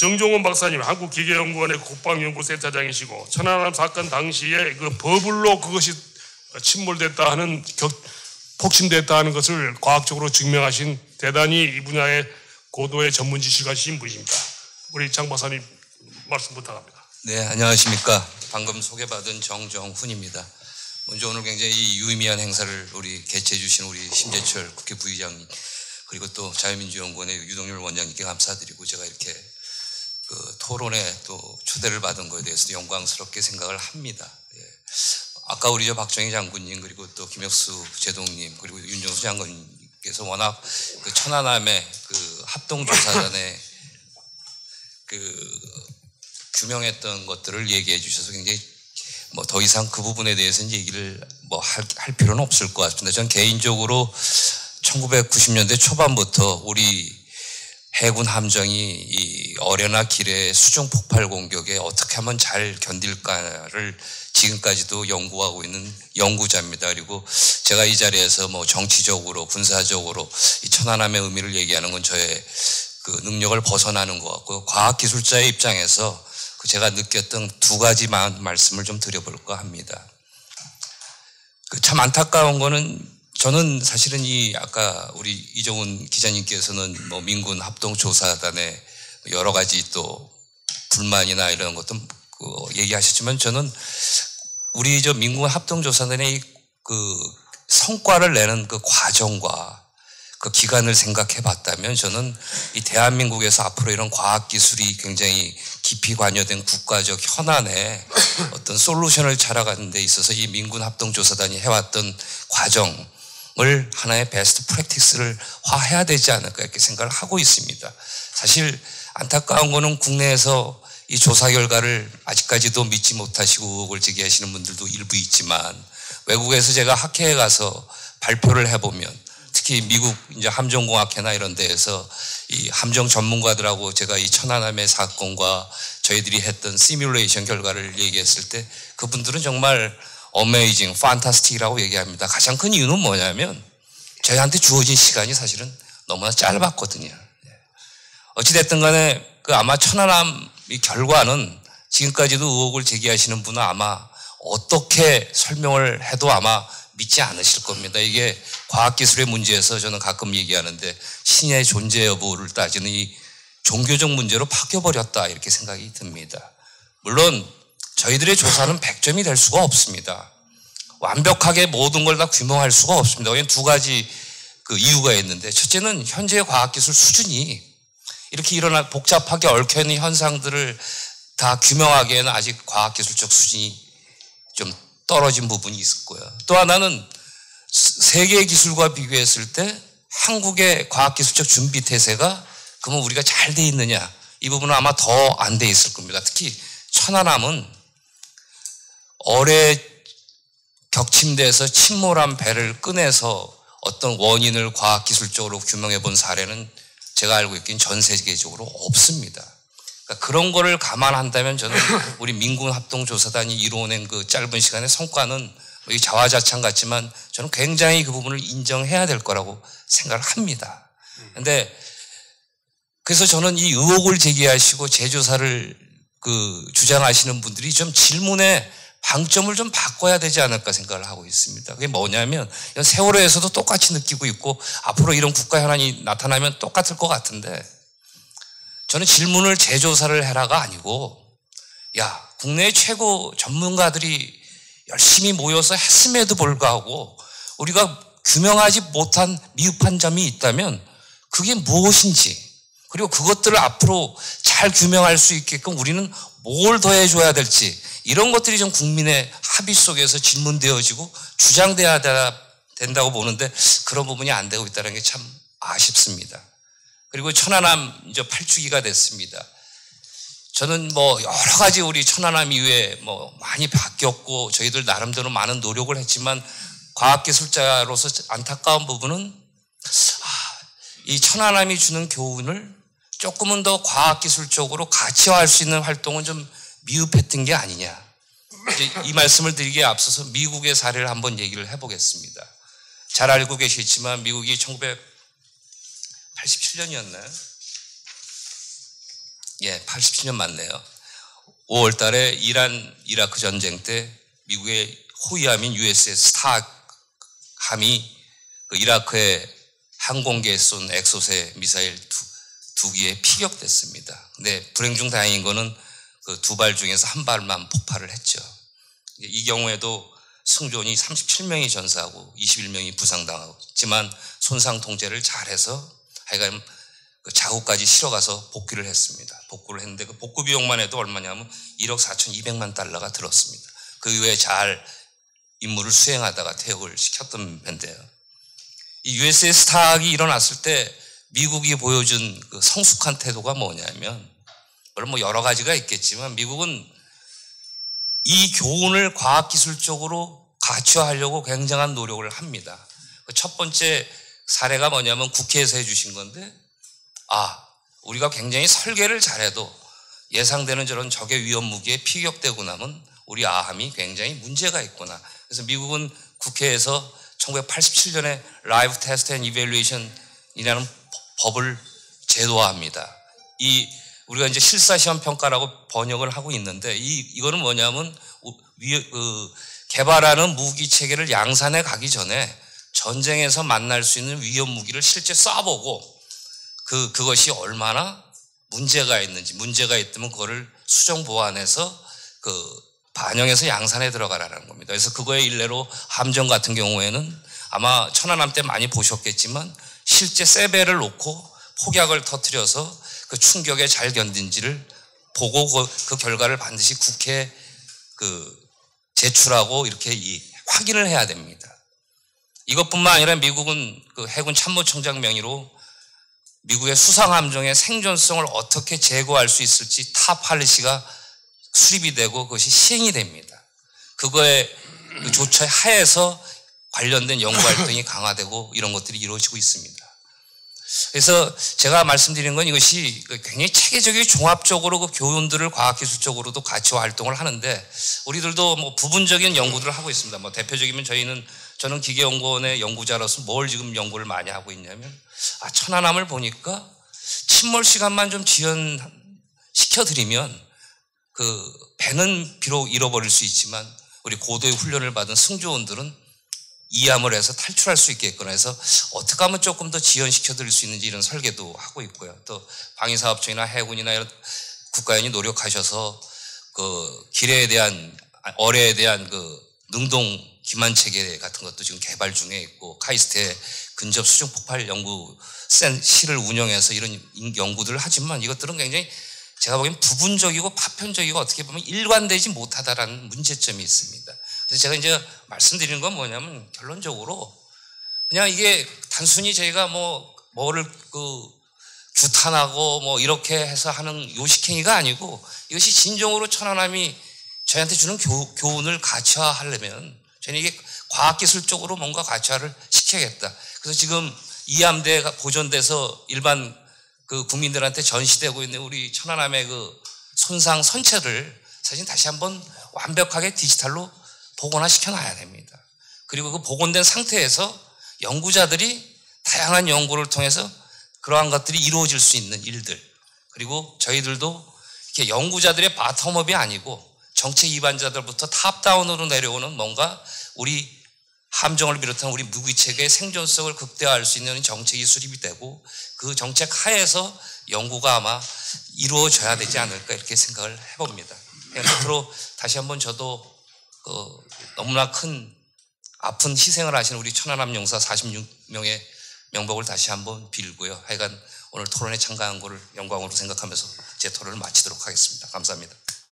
정종원 박사님 한국기계연구원의 국방연구센터장이시고 천안함 사건 당시에 그 버블로 그것이 침몰됐다 하는 폭침됐다 하는 것을 과학적으로 증명하신 대단히 이 분야의 고도의 전문 지식을 가지신 분이십니다. 우리 장 박사님 말씀 부탁합니다. 네, 안녕하십니까. 방금 소개받은 정정훈입니다. 먼저 오늘 굉장히 유의미한 행사를 우리 개최해 주신 우리 심재철 국회 부의장님 그리고 또 자유민주연구원의 유동열 원장님께 감사드리고 제가 이렇게 그 토론에 또 초대를 받은 것에 대해서 영광스럽게 생각을 합니다. 예. 아까 우리 박정희 장군님 그리고 또 김혁수 제동님 그리고 윤정수 장군님께서 워낙 그 천안함의 그 합동조사단의 그 규명했던 것들을 얘기해 주셔서 굉장히 뭐 더 이상 그 부분에 대해서는 얘기를 뭐 할 필요는 없을 것 같습니다. 전 개인적으로 1990년대 초반부터 우리 해군 함정이 이 어뢰나 길의 수중 폭발 공격에 어떻게 하면 잘 견딜까를 지금까지도 연구하고 있는 연구자입니다. 그리고 제가 이 자리에서 뭐 정치적으로 군사적으로 이 천안함의 의미를 얘기하는 건 저의 그 능력을 벗어나는 것 같고 과학기술자의 입장에서 그 제가 느꼈던 두 가지만 말씀을 좀 드려볼까 합니다. 그 참 안타까운 거는 저는 사실은 이 아까 우리 이정훈 기자님께서는 뭐 민군 합동조사단의 여러 가지 또 불만이나 이런 것도 그 얘기하셨지만 저는 우리 저 민군 합동조사단의 그 성과를 내는 그 과정과 그 기간을 생각해 봤다면 저는 이 대한민국에서 앞으로 이런 과학기술이 굉장히 깊이 관여된 국가적 현안에 어떤 솔루션을 찾아가는 데 있어서 이 민군 합동조사단이 해왔던 과정을 하나의 베스트 프랙티스를 화해야 되지 않을까 이렇게 생각을 하고 있습니다. 사실 안타까운 거는 국내에서 이 조사 결과를 아직까지도 믿지 못하시고 의혹을 제기하시는 분들도 일부 있지만 외국에서 제가 학회에 가서 발표를 해보면 특히 미국 이제 함정공학회나 이런 데에서 이 함정 전문가들하고 제가 이 천안함의 사건과 저희들이 했던 시뮬레이션 결과를 얘기했을 때 그분들은 정말 어메이징, 판타스틱이라고 얘기합니다. 가장 큰 이유는 뭐냐면 저희한테 주어진 시간이 사실은 너무나 짧았거든요. 어찌됐든 간에 그 아마 천안함 이 결과는 지금까지도 의혹을 제기하시는 분은 아마 어떻게 설명을 해도 아마 믿지 않으실 겁니다. 이게 과학기술의 문제에서 저는 가끔 얘기하는데 신의 존재 여부를 따지는 이 종교적 문제로 바뀌어버렸다 이렇게 생각이 듭니다. 물론 저희들의 조사는 100점이 될 수가 없습니다. 완벽하게 모든 걸 다 규명할 수가 없습니다. 왜냐하면 두 가지 그 이유가 있는데 첫째는 현재의 과학기술 수준이 이렇게 복잡하게 얽혀있는 현상들을 다 규명하기에는 아직 과학기술적 수준이 좀 떨어진 부분이 있을 거예요. 또 하나는 세계 기술과 비교했을 때 한국의 과학기술적 준비 태세가 그러면 우리가 잘 돼 있느냐 이 부분은 아마 더 안 돼 있을 겁니다. 특히 천안함은 어뢰 격침돼서 침몰한 배를 꺼내서 어떤 원인을 과학기술적으로 규명해 본 사례는 제가 알고 있기는 전 세계적으로 없습니다. 그러니까 그런 거를 감안한다면 저는 우리 민군 합동조사단이 이루어낸 그 짧은 시간의 성과는 자화자찬 같지만 저는 굉장히 그 부분을 인정해야 될 거라고 생각을 합니다. 그런데 그래서 저는 이 의혹을 제기하시고 재조사를 그 주장하시는 분들이 좀 질문의 방점을 좀 바꿔야 되지 않을까 생각을 하고 있습니다. 그게 뭐냐면 세월호에서도 똑같이 느끼고 있고 앞으로 이런 국가 현안이 나타나면 똑같을 것 같은데 저는 질문을 재조사를 해라가 아니고 야 국내의 최고 전문가들이 열심히 모여서 했음에도 불구하고 우리가 규명하지 못한 미흡한 점이 있다면 그게 무엇인지 그리고 그것들을 앞으로 잘 규명할 수 있게끔 우리는 뭘 더해줘야 될지 이런 것들이 좀 국민의 합의 속에서 질문되어지고 주장돼야 된다고 보는데 그런 부분이 안 되고 있다는 게 참 아쉽습니다. 그리고 천안함 이제 8주기가 됐습니다. 저는 뭐 여러 가지 우리 천안함 이후에 뭐 많이 바뀌었고 저희들 나름대로 많은 노력을 했지만 과학기술자로서 안타까운 부분은 이 천안함이 주는 교훈을 조금은 더 과학기술적으로 가치화할 수 있는 활동은 좀 미흡했던 게 아니냐. 이제 이 말씀을 드리기에 앞서서 미국의 사례를 한번 얘기를 해보겠습니다. 잘 알고 계시겠지만 미국이 1987년이었나요? 예, 87년 맞네요. 5월 달에 이란 이라크 전쟁 때 미국의 호위함인 USS 스타함이 그 이라크의 항공기에 쏜 엑소세 미사일 두 기에 피격됐습니다. 근데 불행 중 다행인 거는 그 두 발 중에서 한 발만 폭발을 했죠. 이 경우에도 승조원이 37명이 전사하고 21명이 부상당했지만 손상 통제를 잘해서 하여간 그 자국까지 실어가서 복귀를 했습니다. 복구를 했는데 그 복구 비용만 해도 얼마냐면 1억 4,200만 달러가 들었습니다. 그 이후에 잘 임무를 수행하다가 퇴역을 시켰던 배인데요. 이 USS 스타학이 일어났을 때 미국이 보여준 그 성숙한 태도가 뭐냐면, 물론 뭐 여러 가지가 있겠지만 미국은 이 교훈을 과학기술적으로 가치화하려고 굉장한 노력을 합니다. 그 첫 번째 사례가 뭐냐면 국회에서 해주신 건데, 우리가 굉장히 설계를 잘해도 예상되는 저런 적의 위험 무기에 피격되고 나면 우리 아함이 굉장히 문제가 있구나. 그래서 미국은 국회에서 1987년에 Live Test and Evaluation이라는 법을 제도화합니다. 우리가 이제 실사시험 평가라고 번역을 하고 있는데 이거는 뭐냐면 개발하는 무기 체계를 양산해 가기 전에 전쟁에서 만날 수 있는 위험 무기를 실제 쏴보고 그것이 얼마나 문제가 있는지, 문제가 있다면 그거를 수정 보완해서 반영해서 양산에 들어가라는 겁니다. 그래서 그거의 일례로 함정 같은 경우에는 아마 천안함 때 많이 보셨겠지만 실제 세배를 놓고 폭약을 터뜨려서 그 충격에 잘 견딘지를 보고 그 결과를 반드시 국회에 제출하고 이렇게 확인을 해야 됩니다. 이것뿐만 아니라 미국은 그 해군 참모총장 명의로 미국의 수상함정의 생존성을 어떻게 제고할 수 있을지 타 팔리시가 수립이 되고 그것이 시행이 됩니다. 그거에 그 조처 하에서 관련된 연구 활동이 강화되고 이런 것들이 이루어지고 있습니다. 그래서 제가 말씀드린 건 이것이 굉장히 체계적이고 종합적으로 그 교훈들을 과학기술적으로도 가치화 활동을 하는데 우리들도 뭐 부분적인 연구들을 하고 있습니다. 뭐 대표적이면 저는 기계연구원의 연구자로서 뭘 지금 연구를 많이 하고 있냐면 천안함을 보니까 침몰 시간만 좀 지연시켜드리면 그 배는 비록 잃어버릴 수 있지만 우리 고도의 훈련을 받은 승조원들은 이함을 해서 탈출할 수 있겠거나 해서 어떻게 하면 조금 더 지연시켜 드릴 수 있는지 이런 설계도 하고 있고요. 또 방위사업청이나 해군이나 이런 국가연이 노력하셔서 그 어뢰에 대한 그 능동 기만 체계 같은 것도 지금 개발 중에 있고 카이스트의 근접 수중 폭발 연구 실을 운영해서 이런 연구들을 하지만 이것들은 굉장히 제가 보기엔 부분적이고 파편적이고 어떻게 보면 일관되지 못하다라는 문제점이 있습니다. 그래서 제가 이제 말씀드리는 건 뭐냐면 결론적으로 그냥 이게 단순히 저희가 뭐를 규탄하고 뭐 이렇게 해서 하는 요식행위가 아니고 이것이 진정으로 천안함이 저희한테 주는 교훈을 가치화하려면 저는 이게 과학기술적으로 뭔가 가치화를 시켜야겠다. 그래서 지금 이 함대가 보존돼서 일반 그 국민들한테 전시되고 있는 우리 천안함의 그 손상 선체를 사실 다시 한번 완벽하게 디지털로 복원화시켜 놔야 됩니다. 그리고 그 복원된 상태에서 연구자들이 다양한 연구를 통해서 그러한 것들이 이루어질 수 있는 일들, 그리고 저희들도 이렇게 연구자들의 바텀업이 아니고 정책 위반자들부터 탑다운으로 내려오는 뭔가 우리 함정을 비롯한 우리 무기체계의 생존성을 극대화할 수 있는 정책이 수립이 되고 그 정책 하에서 연구가 아마 이루어져야 되지 않을까 이렇게 생각을 해봅니다. 앞으로 다시 한번 저도 너무나 큰 아픈 희생을 하신 우리 천안함 용사 46명의 명복을 다시 한번 빌고요. 하여간 오늘 토론에 참가한 것을 영광으로 생각하면서 제 토론을 마치도록 하겠습니다. 감사합니다.